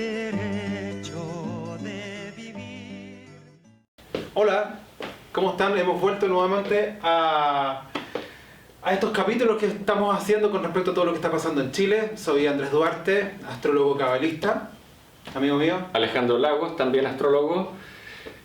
derecho de vivir. Hola, ¿cómo están? Hemos vuelto nuevamente a estos capítulos que estamos haciendo con respecto a todo lo que está pasando en Chile. Soy Andrés Duarte, astrólogo cabalista, amigo mío. Alejandro Lagos, también astrólogo.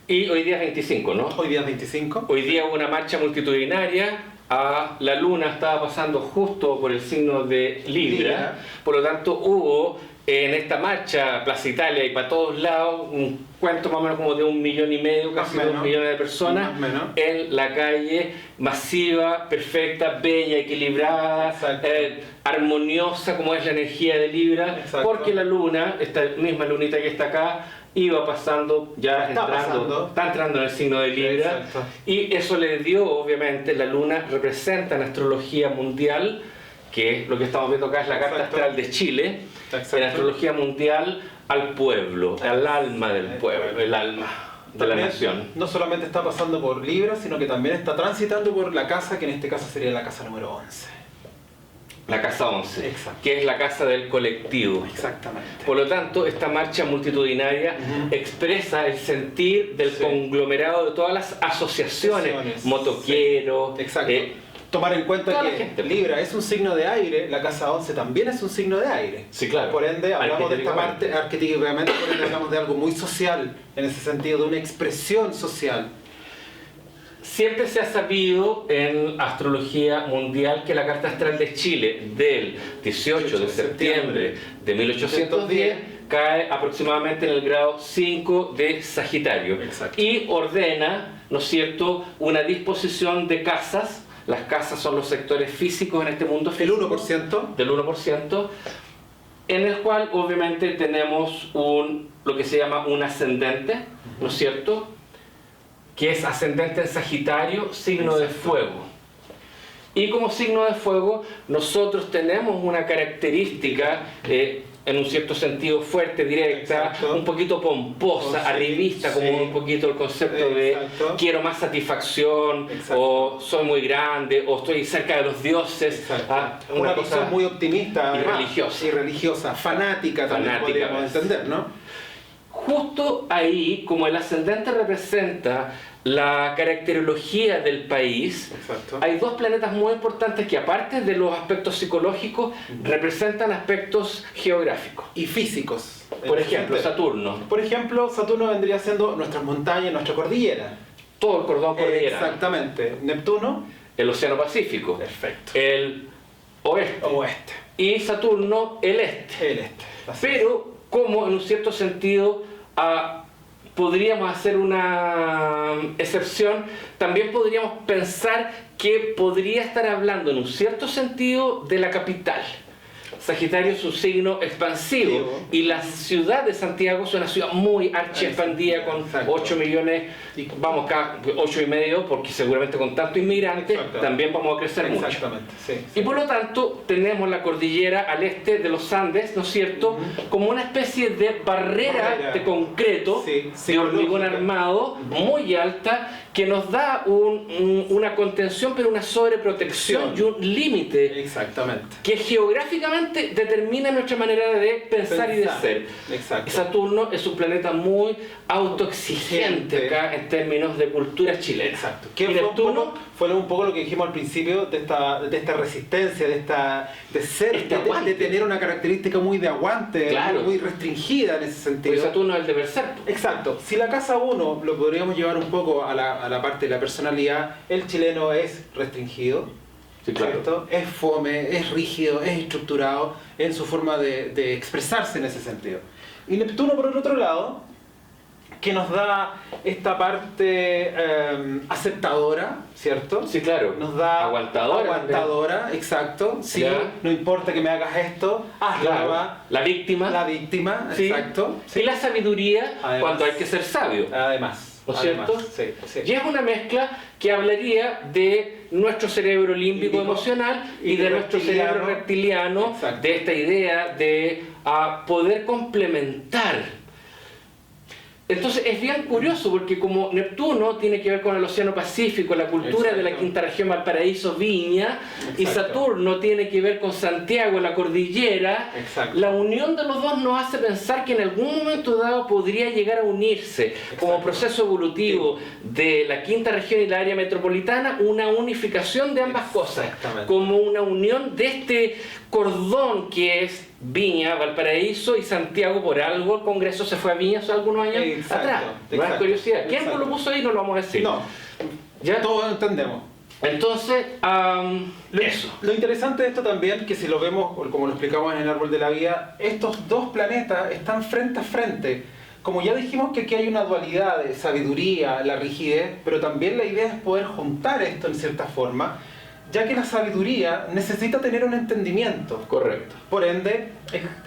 Y hoy día es 25, ¿no? Hoy día es 25. Hoy día hubo una marcha multitudinaria. La luna estaba pasando justo por el signo de Libra. Por lo tanto, hubo en esta marcha, Plaza Italia y para todos lados, un cuento más o menos como de 1,5 millones, casi 2 millones de personas en la calle, masiva, perfecta, bella, equilibrada, armoniosa como es la energía de Libra. Exacto. Porque la luna, esta misma lunita que está acá, iba pasando, ya está entrando en el signo de Libra. Exacto. Y eso le dio, obviamente, la luna representa en astrología mundial, que lo que estamos viendo acá es la carta astral de Chile. Exacto. En astrología mundial, al pueblo, al alma del pueblo, el alma de la nación. No solamente está pasando por Libra, sino que también está transitando por la casa, que en este caso sería la casa número 11. La casa 11, exacto, que es la casa del colectivo. Exactamente. Por lo tanto, esta marcha multitudinaria expresa el sentir del conglomerado de todas las asociaciones, motoqueros. Exacto. Tomar en cuenta que Libra es un signo de aire, la casa 11 también es un signo de aire. Sí, claro. Por ende, hablamos de esta parte arquetípicamente, por ende hablamos de algo muy social, en ese sentido, de una expresión social. Siempre se ha sabido en astrología mundial que la carta astral de Chile del 18 de septiembre de 1810 cae aproximadamente en el grado 5 de Sagitario. Exacto. Y ordena, ¿no es cierto?, una disposición de casas. Las casas son los sectores físicos en este mundo físico. El 1%. Del 1%. En el cual obviamente tenemos lo que se llama un ascendente, ¿no es cierto?, que es ascendente en Sagitario, signo de fuego. Y como signo de fuego, nosotros tenemos una característica, en un cierto sentido fuerte, directa, un poquito pomposa, arribista, como un poquito el concepto de quiero más satisfacción, o soy muy grande, o estoy cerca de los dioses. Una cosa muy optimista y religiosa, fanática también podríamos entender, ¿no? Justo ahí, como el ascendente representa la caracterología del país, hay dos planetas muy importantes que, aparte de los aspectos psicológicos, representan aspectos geográficos y físicos. Por ejemplo, Saturno. Por ejemplo, Saturno vendría siendo nuestras montañas, nuestra cordillera. Todo el cordón cordillerano. Exactamente. Neptuno, el Océano Pacífico. Perfecto. El oeste. Oeste. Y Saturno, el este. El este. Pero, como en un cierto sentido podríamos hacer una excepción, también podríamos pensar que podría estar hablando en un cierto sentido de la capital. Sagitario es un signo expansivo y la ciudad de Santiago es una ciudad muy archiexpandida con 8 millones, vamos acá 8,5, porque seguramente con tanto inmigrante también vamos a crecer mucho. Y por lo tanto tenemos la cordillera al este de los Andes, ¿no es cierto?, como una especie de barrera de concreto, de hormigón armado, muy alta, que nos da una contención, pero una sobreprotección y un límite que geográficamente determina nuestra manera de pensar y de ser. Exacto. Saturno es un planeta muy autoexigente acá en términos de cultura chilena. Exacto. Que fue un poco lo que dijimos al principio de esta resistencia, de tener una característica muy de aguante, muy restringida en ese sentido. Porque Saturno es el deber ser. Exacto. Si la casa 1 lo podríamos llevar un poco a la parte de la personalidad, el chileno es restringido. Sí, claro. Es fome, es rígido, es estructurado en su forma de expresarse en ese sentido. Y Neptuno, por el otro lado, que nos da esta parte aceptadora, ¿cierto? Sí, claro. Nos da aguantadora, exacto. Sí, no importa que me hagas esto, hazlo. Claro. La víctima, sí. Exacto. Sí. Y la sabiduría, además, cuando hay que ser sabio. Además. ¿No es cierto? Sí. Y es una mezcla que hablaría de nuestro cerebro límbico emocional y de nuestro cerebro reptiliano, de esta idea de poder complementar Entonces es bien curioso porque como Neptuno tiene que ver con el Océano Pacífico, la cultura de la Exacto. quinta región Valparaíso, Viña, y Exacto. Saturno tiene que ver con Santiago, la cordillera, Exacto. la unión de los dos nos hace pensar que en algún momento dado podría llegar a unirse como Exacto. proceso evolutivo de la quinta región y la área metropolitana, una unificación de ambas cosas, Exactamente. como una unión de este cordón que es Viña, Valparaíso y Santiago. Por algo el Congreso se fue a Viña hace algunos años Exacto, atrás. No es exacto, curiosidad. ¿Quién exacto. lo puso ahí? No lo vamos a decir. No, ¿Ya? todos entendemos. Entonces, eso. Lo interesante de esto también, que si lo vemos, como lo explicamos en el Árbol de la Vida, estos dos planetas están frente a frente. Como ya dijimos que aquí hay una dualidad de sabiduría, la rigidez, pero también la idea es poder juntar esto en cierta forma, ya que la sabiduría necesita tener un entendimiento. Correcto. Por ende,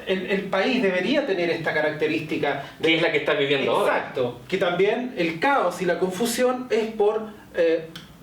el país debería tener esta característica Que es la que está viviendo ahora. Exacto, que también el caos y la confusión es por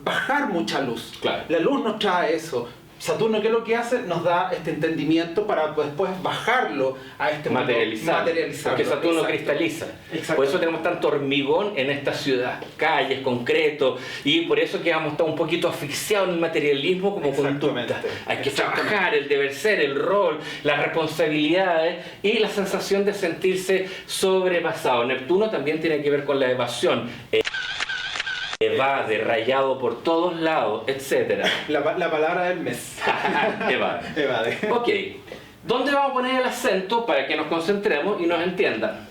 bajar mucha luz. Claro. La luz nos trae eso. Saturno, ¿qué es lo que hace? Nos da este entendimiento para después bajarlo a este mundo. Materializarlo. Porque Saturno Exacto. cristaliza. Exacto. Por eso tenemos tanto hormigón en esta ciudad, calles, concreto, y por eso quedamos un poquito asfixiados en el materialismo como Exactamente. conducta. Hay que Exactamente. trabajar, el deber ser, el rol, las responsabilidades y la sensación de sentirse sobrepasado. Neptuno también tiene que ver con la evasión. Evade, rayado por todos lados, etc. La palabra del mes. Evade. Evade. Ok, ¿dónde vamos a poner el acento para que nos concentremos y nos entiendan?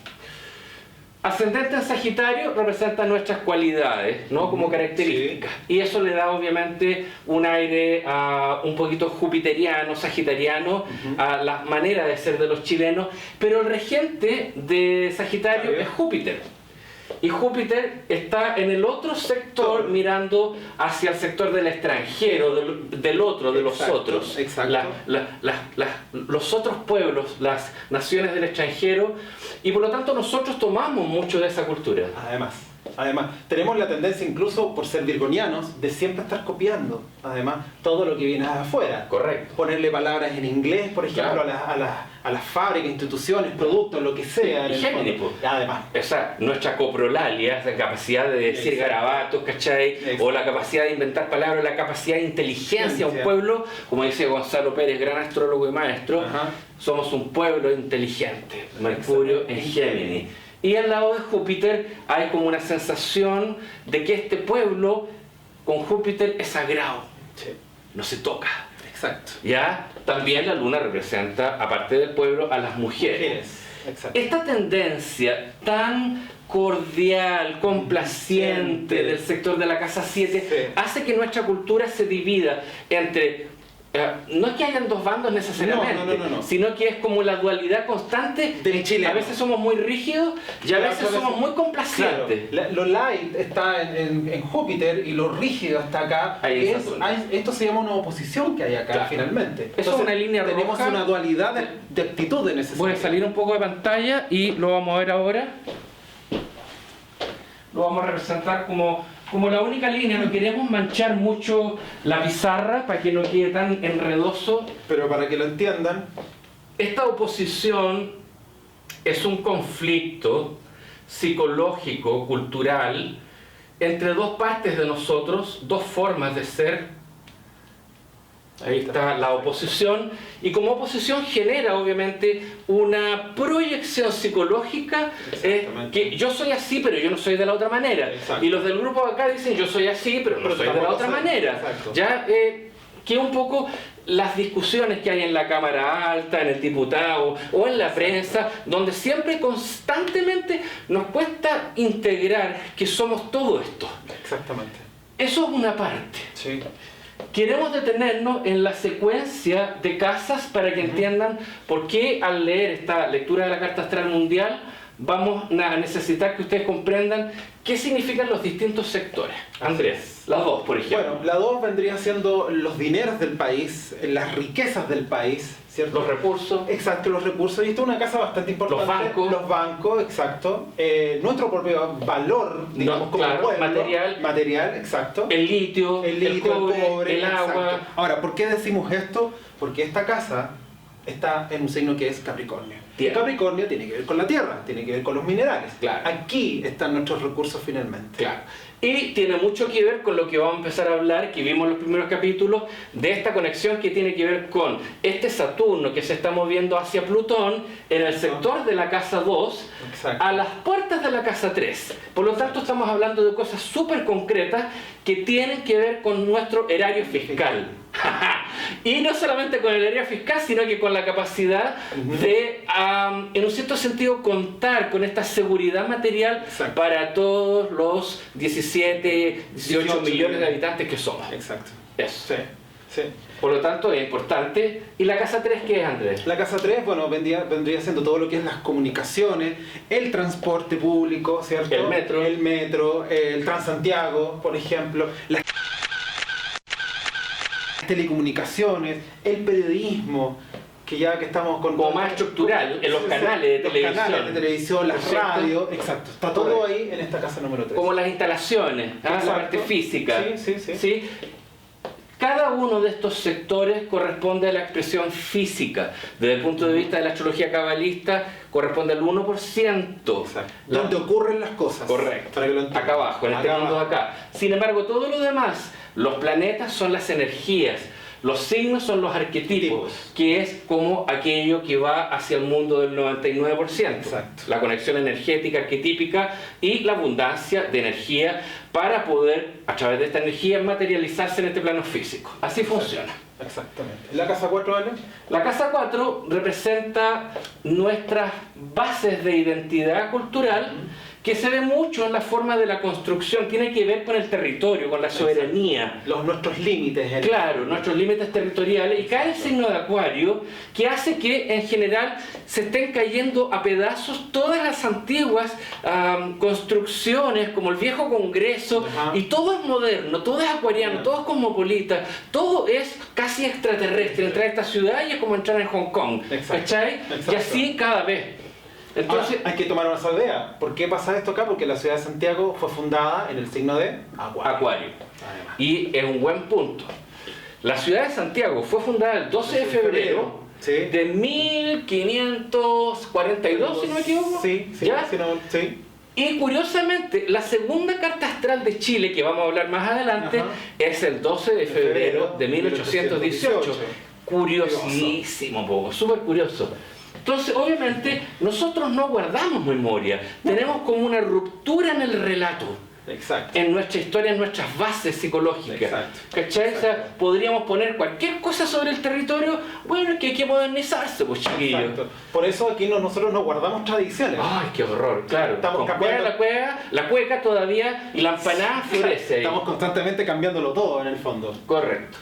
Ascendente en Sagitario representa nuestras cualidades, ¿no? Como características. Y eso le da obviamente un aire un poquito jupiteriano, sagitariano, a la manera de ser de los chilenos. Pero el regente de Sagitario es Júpiter. Y Júpiter está en el otro sector mirando hacia el sector del extranjero, del otro, de los Exacto, otros. exacto. Los otros pueblos, las naciones del extranjero, y por lo tanto nosotros tomamos mucho de esa cultura. Además, tenemos la tendencia incluso por ser virgonianos de siempre estar copiando, además, todo lo que viene de afuera. Correcto. Ponerle palabras en inglés, por ejemplo, Claro. a las fábricas, instituciones, productos, lo que sea. en Y el Géminis, fondo. pues. Además. Esa, nuestra coprolalia, la capacidad de decir Exacto. garabatos, ¿cachai? Exacto. O la capacidad de inventar palabras, la capacidad de inteligencia. Un Ciencia. pueblo, como dice Gonzalo Pérez, gran astrólogo y maestro, Ajá. somos un pueblo inteligente. Mercurio en Géminis. Y al lado de Júpiter hay como una sensación de que este pueblo con Júpiter es sagrado, Sí. no se toca. Exacto. ¿Ya? También la luna representa, aparte del pueblo, a las mujeres. Exacto. Esta tendencia tan cordial, complaciente del sector de la casa 7 Sí. hace que nuestra cultura se divida entre... no es que hayan dos bandos necesariamente, No. sino que es como la dualidad constante. Del chileno. A veces somos muy rígidos y a veces somos muy complacientes. Claro, lo light está en Júpiter y lo rígido está acá. Ahí en Saturno. Esto se llama una oposición que hay acá, Claro. finalmente. Eso es una línea tenemos roja. una dualidad de actitudes en ese Voy a sentido. salir un poco de pantalla y lo vamos a ver ahora. Lo vamos a representar como la única línea. No queremos manchar mucho la pizarra para que no quede tan enredoso. Pero para que lo entiendan, Esta oposición es un conflicto psicológico, cultural, entre dos partes de nosotros, dos formas de ser. Ahí está la oposición, y como oposición genera obviamente una proyección psicológica, Exactamente. que yo soy así pero yo no soy de la otra manera. Exacto. Y los del grupo acá dicen yo soy así pero no Pero soy de la tampoco otra soy. manera. Exacto. Ya que un poco las discusiones que hay en la Cámara Alta, en el diputado o en la prensa, donde siempre constantemente nos cuesta integrar que somos todo esto. exactamente. Eso es una parte. Sí. Queremos detenernos en la secuencia de casas para que entiendan por qué al leer esta lectura de la Carta Astral Mundial vamos a necesitar que ustedes comprendan qué significan los distintos sectores. Andrés, las dos, por ejemplo. Bueno, la 2 vendría siendo los dineros del país, las riquezas del país, ¿cierto? Los recursos, Exacto, los recursos. Y esto es una casa bastante importante. Los bancos. Los bancos, exacto. Nuestro propio valor, digamos, No, como claro, pueblo. material. Material, exacto. el litio, El litio, el cobre, el exacto. agua. Ahora, ¿por qué decimos esto? Porque esta casa está en un signo que es Capricornio. Y Tierra. Capricornio tiene que ver con la tierra, tiene que ver con los minerales. Claro. Aquí están nuestros recursos finalmente. Claro. Y tiene mucho que ver con lo que vamos a empezar a hablar, que vimos en los primeros capítulos, de esta conexión que tiene que ver con este Saturno que se está moviendo hacia Plutón en el sector de la casa 2, Exacto. a las puertas de la casa 3. Por lo tanto, estamos hablando de cosas súper concretas que tienen que ver con nuestro erario fiscal. Y no solamente con el erario fiscal, sino que con la capacidad de, en un cierto sentido, contar con esta seguridad material Exacto. para todos los 17, 18 millones de habitantes que somos. Exacto. Eso. Sí, sí. Por lo tanto, es importante. ¿Y la casa 3 qué es, Andrés? La casa 3, bueno, vendría siendo todo lo que es las comunicaciones, el transporte público, ¿cierto? El metro. El Transantiago, por ejemplo, las telecomunicaciones, el periodismo, que ya que estamos con... Como más estructural, en los canales de los televisión. canales de televisión, las ¿Cierto? radios, exacto. Está todo Correcto. ahí en esta casa número 3. Como las instalaciones, la Exacto. parte física. Sí. Cada uno de estos sectores corresponde a la expresión física. Desde el punto de vista de la astrología cabalista, corresponde al 1%. Exacto. La- Donde ocurren las cosas. Correcto. Para que lo entiendan. Acá abajo, en este Acá mundo de abajo. acá. Sin embargo, todo lo demás, los planetas son las energías, los signos son los arquetipos, Tipos. que es como aquello que va hacia el mundo del 99%. Exacto. La conexión energética, arquetípica y la abundancia de energía para poder, a través de esta energía, materializarse en este plano físico. Así funciona. Exactamente. ¿La casa 4, vale? La casa 4 representa nuestras bases de identidad cultural, que se ve mucho en la forma de la construcción, tiene que ver con el territorio, con la soberanía. Nuestros límites. Claro, nuestros límites territoriales, y cae el signo de Acuario, que hace que en general se estén cayendo a pedazos todas las antiguas construcciones, como el viejo Congreso, Ajá. y todo es moderno, todo es acuariano, Ya. todo es cosmopolita, todo es casi extraterrestre. Entrar a esta ciudad y es como entrar en Hong Kong, Exacto. ¿cachai? Exacto. Y así cada vez. Entonces, Ahora, hay que tomar una salvedad. ¿Por qué pasa esto acá? Porque la ciudad de Santiago fue fundada en el signo de Acuario. Acuario. Además. Y es un buen punto. La ciudad de Santiago fue fundada el 12 de febrero Sí. de 1542, si no me equivoco. Sí, ¿Ya? sí. Y curiosamente, la segunda carta astral de Chile, que vamos a hablar más adelante, Ajá. es el 12 de febrero de 1818. 1818. Curiosísimo, poco, súper curioso. Entonces, obviamente, nosotros no guardamos memoria. Tenemos como una ruptura en el relato, Exacto. en nuestra historia, en nuestras bases psicológicas. Exacto. ¿Cachai? O sea, podríamos poner cualquier cosa sobre el territorio, bueno, es que hay que modernizarse, pues chiquillos. Exacto. Por eso aquí nosotros no guardamos tradiciones. Ay, qué horror, claro. Estamos Con cambiando- la cueca todavía y la empanada florece ahí. Estamos constantemente cambiándolo todo en el fondo. Correcto.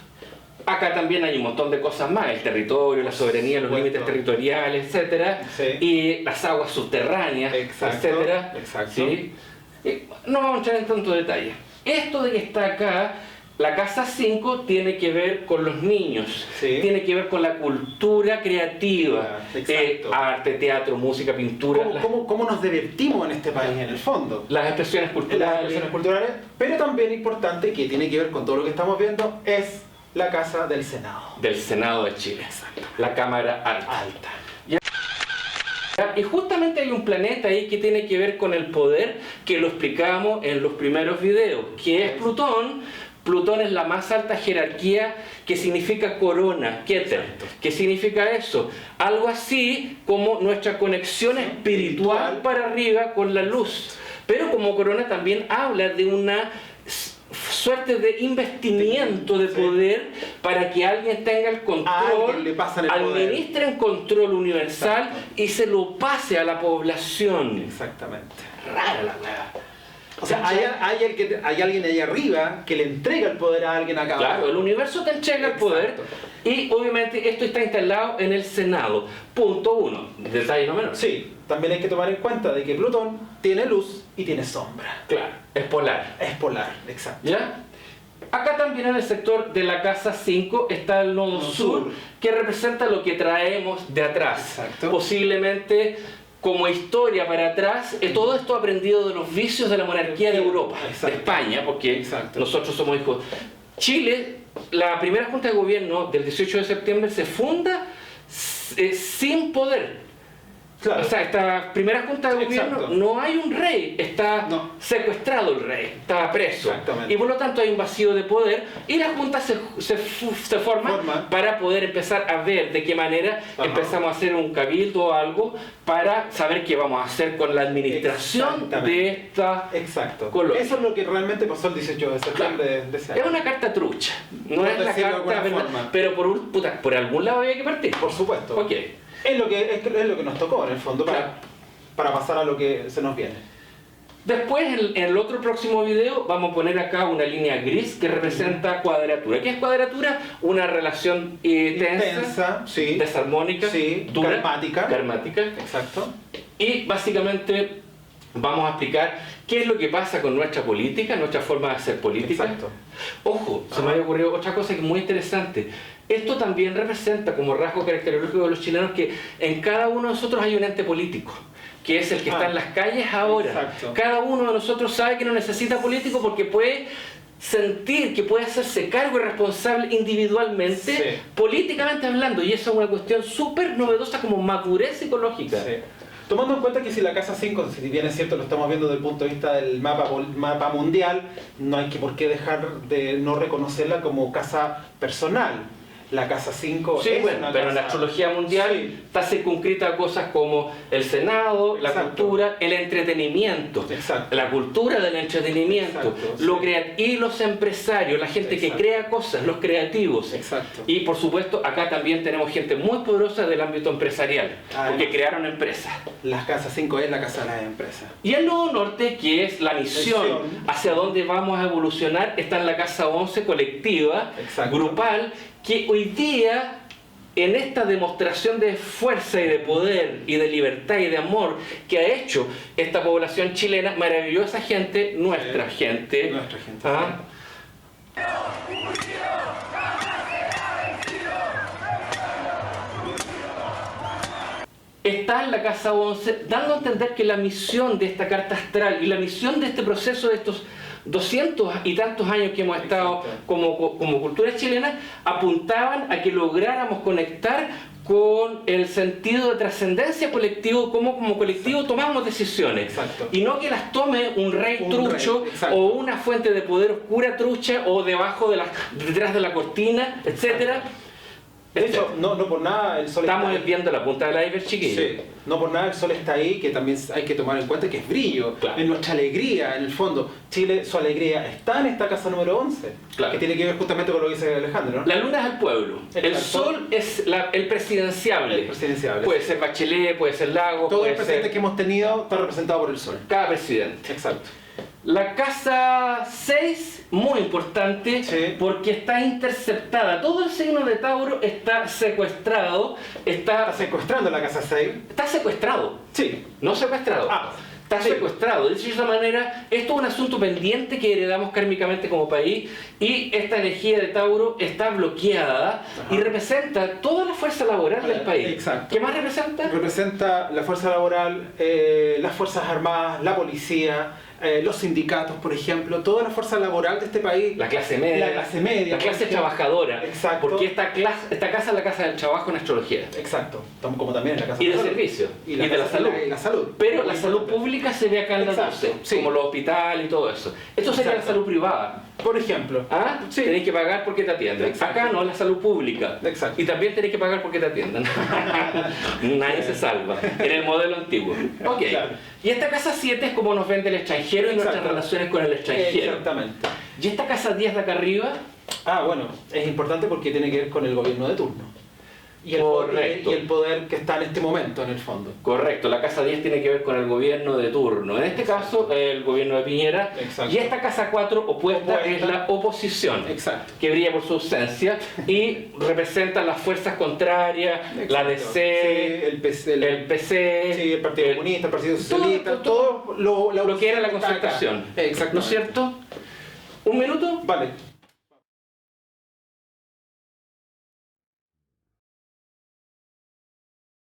Acá también hay un montón de cosas más, el territorio, la soberanía, los Supuesto. límites territoriales, etcétera, Sí. y las aguas subterráneas, Exacto, etcétera. exacto. ¿Sí? No vamos a entrar en tanto detalle. Esto de que está acá, la casa 5 tiene que ver con los niños, Sí. tiene que ver con la cultura creativa, Exacto. arte, teatro, música, pintura, ¿Cómo nos divertimos en este país en el fondo? las expresiones Las culturales. expresiones culturales, pero también importante que tiene que ver con todo lo que estamos viendo es la Casa del Senado. Del Senado de Chile, la Cámara Alta. Alta. Y justamente hay un planeta ahí que tiene que ver con el poder, que lo explicamos en los primeros videos, que es Plutón. Plutón es la más alta jerarquía, que significa corona, Keter. Exacto. ¿Qué significa eso? Algo así como nuestra conexión espiritual para arriba con la luz. Pero como corona también habla de una suerte de investimiento de Sí. poder para que alguien tenga el A control, alguien le pasan el poder. administren control universal Exacto. y se lo pase a la población. Exactamente. Rara la weá. O sea, hay alguien ahí arriba que le entrega el poder a alguien acá Claro, abajo. el universo te entrega el poder Exacto. y obviamente esto está instalado en el Senado. Punto 1. Detalle no menor. Sí, también hay que tomar en cuenta de que Plutón tiene luz y tiene sombra. Claro, es polar. Es polar, exacto. ¿Ya? Acá también en el sector de la casa 5 está el nodo Nodo sur, sur. que representa lo que traemos de atrás. Exacto. Posiblemente como historia para atrás, todo esto aprendido de los vicios de la monarquía de Europa, Exacto. de España, porque Exacto. nosotros somos hijos. Chile, la primera junta de gobierno del 18 de septiembre se funda sin poder. Claro. O sea, esta primera junta de gobierno Exacto. no hay un rey, está No. secuestrado el rey, está preso. Exactamente. Y por lo tanto hay un vacío de poder y la junta se forma para poder empezar a ver de qué manera Ajá. empezamos a hacer un cabildo o algo para saber qué vamos a hacer con la administración Exactamente. de esta Exacto. colonia. Eso es lo que realmente pasó el 18 de septiembre de ese año. Es una carta trucha, no Por es la decirlo de carta, alguna ¿verdad? forma. Pero por algún lado había que partir. Por supuesto. Ok. Es lo que nos tocó en el fondo Claro. para pasar a lo que se nos viene. Después, en el otro próximo video, vamos a poner acá una línea gris que representa cuadratura. ¿Qué es cuadratura? Una relación tensa, sí. desarmónica, Sí, dura, karmática. karmática. Exacto. Y básicamente vamos a explicar qué es lo que pasa con nuestra política, nuestra forma de hacer política. Exacto. Ojo, se me había ocurrido otra cosa que es muy interesante. Esto también representa como rasgo característico de los chilenos que en cada uno de nosotros hay un ente político, que es el que está en las calles ahora. Exacto. Cada uno de nosotros sabe que no necesita político porque puede sentir que puede hacerse cargo y responsable individualmente, Sí. políticamente hablando, y eso es una cuestión súper novedosa como madurez psicológica. Sí. Tomando en cuenta que si la Casa 5, si bien es cierto lo estamos viendo desde el punto de vista del mapa mundial, no hay que por qué dejar de no reconocerla como casa personal. La Casa 5 Sí, es bueno, una pero en la casa... astrología mundial Sí. está circunscrita a cosas como el Senado, la Exacto. cultura, el entretenimiento. Exacto. La cultura del entretenimiento, Exacto, lo sí. y los empresarios, la gente que Exacto. crea cosas, los creativos. Exacto. Y por supuesto, acá también tenemos gente muy poderosa del ámbito empresarial, Además. porque crearon empresas. La Casa 5 es la casa de las empresas. Y el Nodo Norte, que es la misión Misión. hacia dónde vamos a evolucionar, está en la Casa 11 colectiva, Exacto. grupal, que hoy día, en esta demostración de fuerza y de poder y de libertad y de amor que ha hecho esta población chilena, maravillosa gente, nuestra Sí. gente, Nuestra gente, ¿ah? Está en la Casa 11, dando a entender que la misión de esta carta astral y la misión de este proceso de estos 200 y tantos años que hemos estado Exacto. como cultura chilena, apuntaban a que lográramos conectar con el sentido de trascendencia colectivo, como colectivo tomamos decisiones. Exacto. Y no que las tome un rey Un trucho rey, exacto. o una fuente de poder oscura trucha o detrás de la cortina, etcétera. De hecho, no por nada el sol Estamos está ahí. viendo la punta del iceberg, chiquillo. Sí, no por nada el sol está ahí, que también hay que tomar en cuenta que es brillo, Claro. es nuestra alegría, en el fondo. Chile, su alegría está en esta casa número 11, Claro. que tiene que ver justamente con lo que dice Alejandro, ¿no? La luna es el pueblo, el Exacto. sol es el presidenciable. El presidenciable. Puede ser Bachelet, puede ser Lagos, Todo puede el presidente ser que hemos tenido está representado por el sol. cada presidente. Exacto. La casa 6, muy importante, Sí. porque está interceptada. Todo el signo de Tauro está secuestrado, Está secuestrando la casa 6. está secuestrado, Sí. no secuestrado. Ah, Está sí. secuestrado. De esa manera, esto es un asunto pendiente que heredamos kármicamente como país y esta energía de Tauro está bloqueada y representa toda la fuerza laboral del país. Exacto. ¿Qué más representa? Representa la fuerza laboral, las fuerzas armadas, la policía, los sindicatos, por ejemplo, toda la fuerza laboral de este país. La clase media. La clase media, La clase por ejemplo. trabajadora. Exacto. Porque esta casa es la casa del trabajo en astrología. Exacto. Como también en la casa Y de salud. servicio. Y de la casa- salud. Y la salud. Pero la Muy salud importante. pública se ve acá en la Exacto, 12, sí. como los hospitales y todo eso. Esto sería la Exacto. salud privada. Por ejemplo. ¿Ah? Sí. Tenéis que pagar porque te atienden. Exacto. Acá no, es la salud pública. Exacto. Y también tenéis que pagar porque te atiendan. Nadie se salva. En el modelo antiguo. Ok. Claro. Y esta casa 7 es como nos vende el extranjero y nuestras Exacto. relaciones con el extranjero. Exactamente. Y esta casa 10 de acá arriba, Bueno, es importante porque tiene que ver con el gobierno de turno. Y el, Correcto. y el poder que está en este momento, en el fondo. correcto, la casa 10 tiene que ver con el gobierno de turno. En este caso, el gobierno de Piñera. Exacto. Y esta casa 4 opuesta es la oposición. Exacto. Que brilla por su ausencia y representa las fuerzas contrarias, la Exacto. DC, Sí, el PC, el PC, sí, el Partido Comunista, el Partido todo- Socialista, todo lo que era la oposición está acá. concertación. Exacto. ¿No es cierto? ¿Un minuto? Vale.